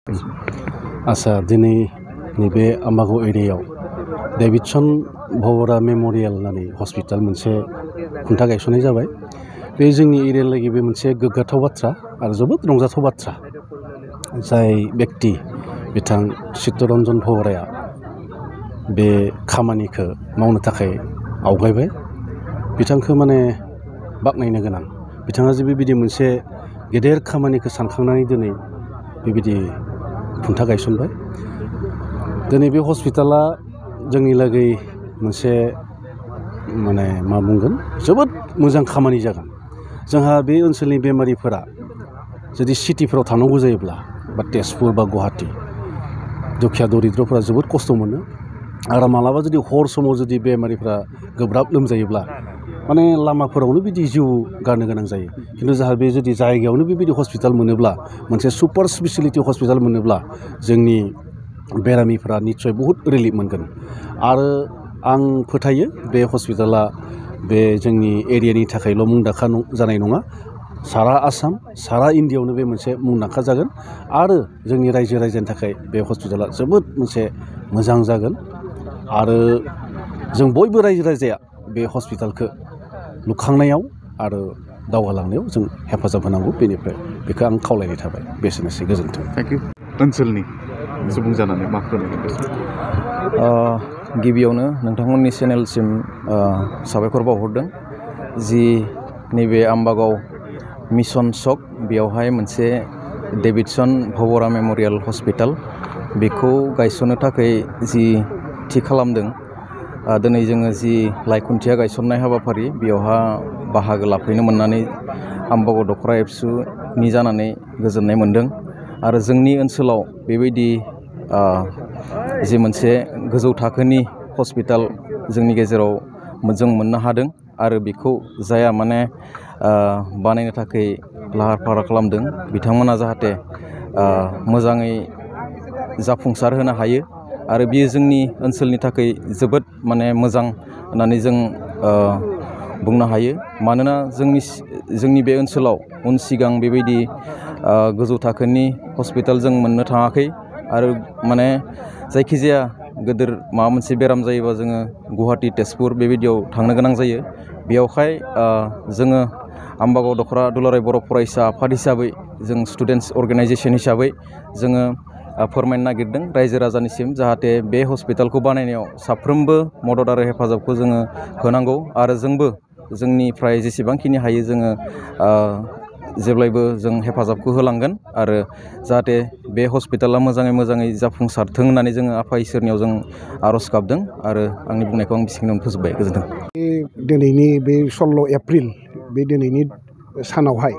आसा दिनै नैबे आम्बागाव एरियायाव डेभिडसन भवरा मेमरियेल होननानै हस्पिटाल मोनसे खुन्था गायसननाय जाबाय। बे जोंनि एरिया लागि बे मोनसे गोग्गाथाव बाथ्रा आरो जोबोद रंजाथाव बाथ्रा। जाय बेक्ति बिथां चित्तरन्जन भवराया बे खामानिखौ मावनो थाखाय आवगायबाय, बिथांखौ माने बाख्नायनो गोनां। बिथाङा जे बेबायदि मोनसे गेदेर खामानिखौ सानखांनानै दिनै बेबायदि खुन्था गायसनबाय। दिनै बे हस्पिटाला जोंनि लागै मोनसे माने मा बुंगोन जोबोद मोजां खामानि जागोन। जोंहा बे ओनसोलनि बेमारिफोरा जुदि सिटिफोराव थानांगौ जायोब्ला बा तेजपुर बा गुवाहाटि, दुखिया दरिद्रफोरा जोबोद खस्थ' मोनो आरो मालाबा जुदि हर समाव जुदि बेमारिफ्रा गोब्राब लोमजायोब्ला माने लामाफोरावनो बिदि जिउ गारनो गोनां जायो। खिन्थु जोंहा बे जुदि जायगायावनो बेबायदि हस्पिटाल मोनोब्ला, मोनसे सुपार स्पेसिलिटि हस्पिटाल मोनोब्ला जोंनि बेरामिफ्रा निस्सय बहुद रिलिफ मोनगोन। आरो आं फोथायो बे हस्पिटाला बे जोंनि एरियानि थाखायल' मुंदांखा जानाय नङा, सारा आसाम सारा इन्डियायावनो बे मोनसे मुंदांखा जागोन। आरो जोंनि रायजो राजानि थाखाय बे हस्पिटाला जोबोद मोनसे मोजां जागोन। आरो जों बयबो रायजो राजाया बे हस्पिटालखौ लुखांनायाव आरो दावगालांनायाव जों हेफाजाब होनांगौ। बेनिफ्राय बेखौ आं खावलायनाय थाबाय। बेसेनोसै, गोजोन्थों। Thank you. ओनसोलनि सुबुं जानानै मा फोरमायगोन? गिबियावनो नोंथांमोननि चेनेलसिम साबायखर बावहरदों जि नैबे आम्बागाव मिसन सक बेयावहाय मोनसे डेभिडसन भवरा मेमरियेल हस्पिटाल बेखौ गायसननो थाखाय जि थि खालामदों। दिनै जोङो जि लाइखुन्थिया गायसननाय हाबाफारि बेयावहा बाहागो लाफैनो मोननानै आम्बागाव दखरा एबसुनि जानानै गोजोननाय मोन्दों। आरो जोंनि ओनसोलाव बेबायदि जि मोनसे गोजौ थाखोनि हस्पिटाल जोंनि गेजेराव जों मोननो हादों आरो बेखौ जाया माने बानायनो थाखाय लाहार फाहार खालामदों बिथांमोना जाहाथे मोजाङै जाफुंसार होनो हायो। आरो बियो जोंनि ओनसोलनि थाखाय जोबोद माने मोजां होननानै जों बुंनो हायो। मानोना जोंनि बे ओनसोलाव उन सिगां बेबायदि गोजौ थाखोनि हस्पिटाल जों मोननो थाङाखै। आरो माने जायखिजाया गोदोर माबा मोनसे बेराम जायोबा जोङो गुवाहाटि तेजपुर बेबायदियाव थांनो गोनां जायो। बेयावहाय जोङो आम्बागाव दखरा दुलाराय बर' फरायसा आफाद हिसाबै जों स्टुडेन्टस अर्गेनाइजेसन हिसाबै जोङो फोरमायनो नागिरदों रायजो राजानिसिम, जाहाथे बे हस्पिटालखौ बानायनायाव साफ्रोमबो मदद आरो हेफाजाबखौ जोङो होनांगौ। आरो जोंबो जोंनिफ्राय जेसेबांखिनि हायो जोङो जेब्लायबो जों हेफाजाबखौ होलांगोन। आरो जाहाथे बे हस्पिटाला मोजाङै जाफुंसारथों होननानै जोङो आफा इसोरनियाव जों आर'ज गाबदों। आरो आंनि बुंनायखौ आं बिसिनियावनो फोजोबबाय। गोजोन्थों। दिनैनि बे 16 एप्रिल बे दिनैनि सानावहाय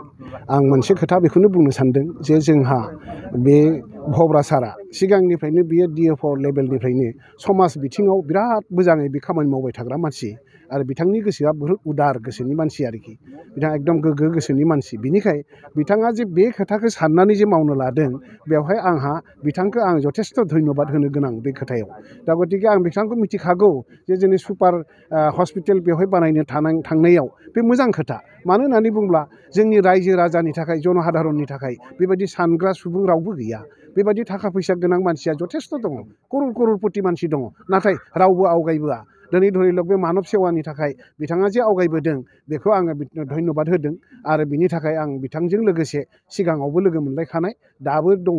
आं मोनसे खोथा बेखौनो बुंनो सानदों जे जोंहा बे भब्रा सारा सिगांनिफ्रायनो बियो DFO लेभेलनिफ्रायनो समाज बिथिङाव बिराद मोजाङै बे खामानि मावबाय थाग्रा मानसि। आरो बिथांनि गोसोआ बहुत उदार गोसोनि मानसि आरोखि। बिथाङा एकदम गोग्गो गोसोनि मानसि। बिनिखाय बिथाङा जे बे खोथाखौ साननानै जे मावनो लादों, बेवहाय आंहा बिथांखौ आं जथेस्थ' धन्यबाद होनो गोनां बे खोथायाव। दा गतिके आं बिथांखौ मिथिखागौ जे जोंनि सुपार हस्पिटाल बेवहाय बानायनो थांनायाव बे मोजां खोथा। मानो होननानै बुङोब्ला जोंनि रायजो राजानि थाखाय जनहाधारननि थाखाय बेबायदि सानग्रा सुबुं रावबो गैया। बेबायदि थाखा फैसा गोनां मानसिया जथेस्थ' दङ, कररपति मानसि दङ, नाथाय रावबो आवगायबोआ। दिनै धरिलक बे मानब सेवानि थाखाय बिथाङा जे आवगायबोदों बेखौ आङो धन्यबाद होदों। आरो बिनि थाखाय आं बिथांजों लोगोसे सिगाङावबो लोगो मोनलायखानाय दाबो दङ।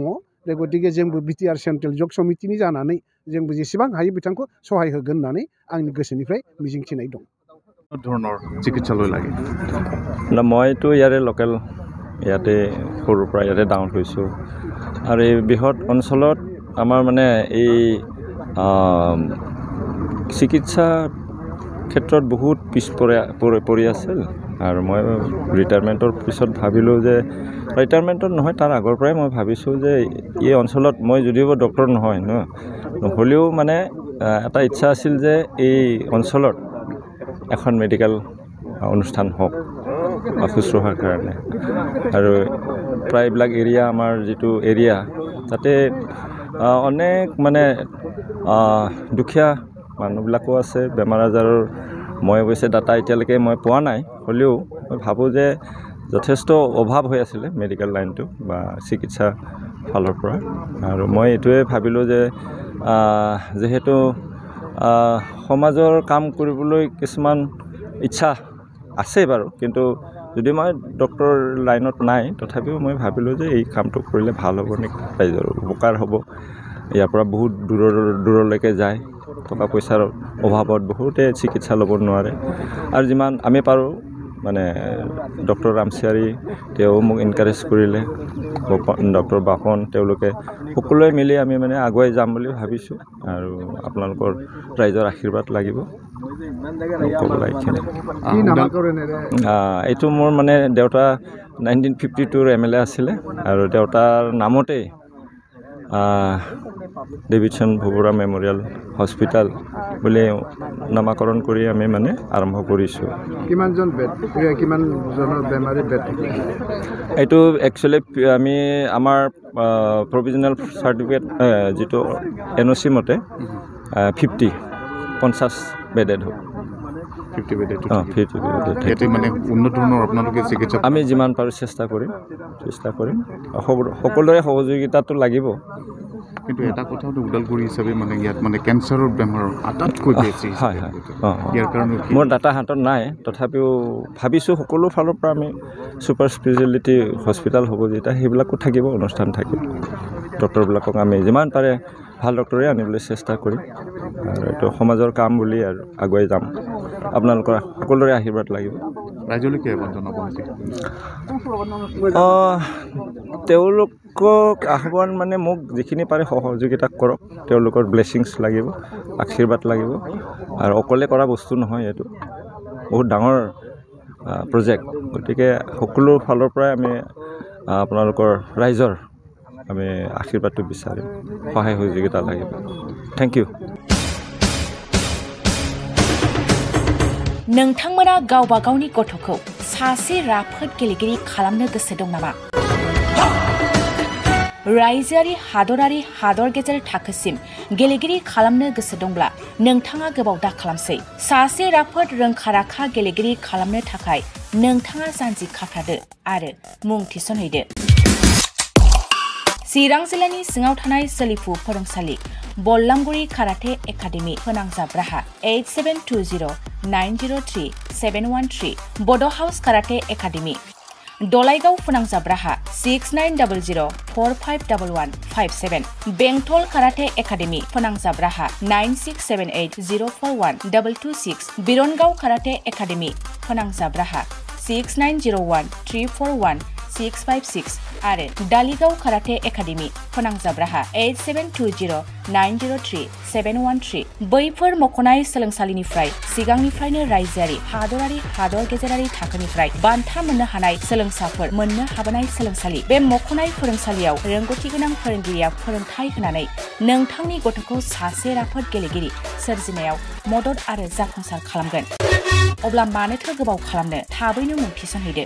गतिके जोंबो BTR सेन्ट्रेल जग समितिनि जानानै जोंबो जेसेबां हायो बिथांखौ सहाय होगोन होननानै आंनि गोसोनिफ्राय मिजिंथिनाय दं। ধৰণৰ চিকিৎসালয় লাগে না মইতো ইয়াৰে লোকেল, ইয়াতে সৰুৰ পৰা ইয়াতে ডাঙৰ হৈছোঁ। আৰু এই বৃহৎ অঞ্চলত আমাৰ মানে এই চিকিৎসা ক্ষেত্ৰত বহুত পিছ পৰি আছিল। আৰু মই ৰিটায়াৰমেণ্টৰ পিছত ভাবিলোঁ যে ৰিটায়াৰমেণ্টত নহয়, তাৰ আগৰ পৰাই মই ভাবিছোঁ যে এই অঞ্চলত মই যদিও ডক্টৰ নহ'লেও মানে এটা ইচ্ছা আছিল যে এই অঞ্চলত এখন মেডিকেল অনুষ্ঠান হওক শুশ্ৰূষাৰ কাৰণে। আৰু প্ৰায়বিলাক এৰিয়া আমাৰ যিটো এৰিয়া তাতে অনেক মানে দুখীয়া মানুহবিলাকো আছে। বেমাৰ আজাৰৰ মই অৱশ্যে ডাটা এতিয়ালৈকে মই পোৱা নাই, হ'লেও মই ভাবোঁ যে যথেষ্ট অভাৱ হৈ আছিলে মেডিকেল লাইনটো বা চিকিৎসা ফালৰ পৰা আৰু মই এইটোৱে ভাবিলোঁ যে যেহেতু সমাজৰ কাম কৰিবলৈ কিছুমান ইচ্ছা আছে বাৰু কিন্তু যদি মই ডক্টৰ লাইনত নাই তথাপিও মই ভাবিলোঁ যে এই কামটো কৰিলে ভাল হ'ব নেকি ৰাইজৰ উপকাৰ হ'ব ইয়াৰ পৰা বহুত দূৰলৈকে যায় টকা পইচাৰ অভাৱত বহুতে চিকিৎসা ল'ব নোৱাৰে আৰু যিমান আমি পাৰোঁ মানে ডক্টৰ ৰামচিয়াৰী তেওঁ মোক এনকাৰেজ কৰিলে ডক্টৰ বাপন তেওঁলোকে সকলোৱে মিলি আমি মানে আগুৱাই যাম বুলি ভাবিছোঁ আৰু আপোনালোকৰ ৰাইজৰ আশীৰ্বাদ লাগিব এইটো মোৰ মানে দেউতা 1952 MLA আছিলে আৰু দেউতাৰ নামতেই ডেভিডson ভোবৰা মেমৰিয়েল হস্পিটেল বুলি নামাকৰণ কৰি আমি মানে আৰম্ভ কৰিছোঁ কিমানজন বেড কিমানজনৰ বেমাৰী বেড এইটো একচুৱেলি আমি আমাৰ প্ৰভিজনেল চাৰ্টিফিকেট যিটো NOC মতে 50 বেডেড হ'ব 50 বেডেড ইয়াতে মানে উন্নত ধৰণৰ আপোনালোকে চিকিৎসা আমি যিমান পাৰোঁ চেষ্টা কৰিম সকলোৰে সহযোগিতাটো লাগিব কিন্তু এটা কথা ওদালগুৰি হিচাপে মানে ইয়াত মানে কেঞ্চাৰৰ বেমাৰ আটাইতকৈ বেছি হয় ইয়াৰ কাৰণে মোৰ ডাটা হাতত নাই তথাপিও ভাবিছোঁ সকলো ফালৰ পৰা আমি ছুপাৰ স্পেচিয়েলিটি হস্পিটেল হ'ব যেতিয়া সেইবিলাকো থাকিব অনুষ্ঠান থাকিব ডক্টৰবিলাকক আমি যিমান পাৰে ভাল ডক্টৰে আনিবলৈ চেষ্টা কৰিম আৰু এইটো সমাজৰ কাম বুলি আৰু আগুৱাই যাম আপোনালোকৰ সকলোৰে আশীৰ্বাদ লাগিব ৰাইজলৈকে আহ্বান জনাব তেওঁলোকক আহ্বান মানে মোক যিখিনি পাৰে সহযোগিতা কৰক তেওঁলোকৰ ব্লেছিংছ লাগিব আশীৰ্বাদ লাগিব আৰু অকলে কৰা বস্তু নহয় এইটো বহুত ডাঙৰ প্ৰজেক্ট গতিকে সকলো ফালৰ পৰাই আমি আপোনালোকৰ ৰাইজৰ আমি আশীৰ্বাদটো বিচাৰিম সহায় সহযোগিতা লাগিব থেংক ইউ नोंथांमोना गावबा गावनि गथ'खौ सासे राफोद गेलेगिरि खालामनो गोसो दं नामा? रायजोआरि हादरारि हादर गेजेर थाखोसिम गेलेगिरि खालामनो गोसो दंब्ला नोंथाङा गोबाव दा खालामसै सासे राफोद रोंखा-राखा गेलेगिरि खालामनो थाखाय नोंथाङा जानजि खाफ्रादो आरो मुं थिसनहैदो चिरां जिल्लानि सिङाव थानाय सोलिफु फोरोंसालि बल्लामगुरि काराटे एकाडेमि फोनांजाब राहा 8720903713 बड' हाउस काराटे एकाडेमि दलाइगाव फोनांजाब राहा 6900451157 बेंटल काराटे एकाडेमि फोनांजाब राहा 9678041226 बिरनगाव काराटे एकाडेमि फोनांजाब राहा 6901341656 आरो डालिगाव काराटे एकाडेमि फोनांजाब राहा 8720903713 बैफोर मख'नाय सोलोंसालिनिफ्राय सिगांनिफ्रायनो रायजोआरि हादरारि हादर गेजेरारि थाखोनिफ्राय बान्था मोननो हानाय सोलोंसाफोर मोननो हाबोनाय सोलोंसालि बे मख'नाय फोरोंसालियाव रोंगौथि गोनां फोरोंगिरिया फोरोंथाय होनानै नोंथांनि गथ'खौ सासे राफोद गेलेगिरि सोरजिनायाव मदद आरो जाफुंसार खालामगोन अब्ला मानोथो गोबाव खालामनो थाबैनो मुं थिसनहैदो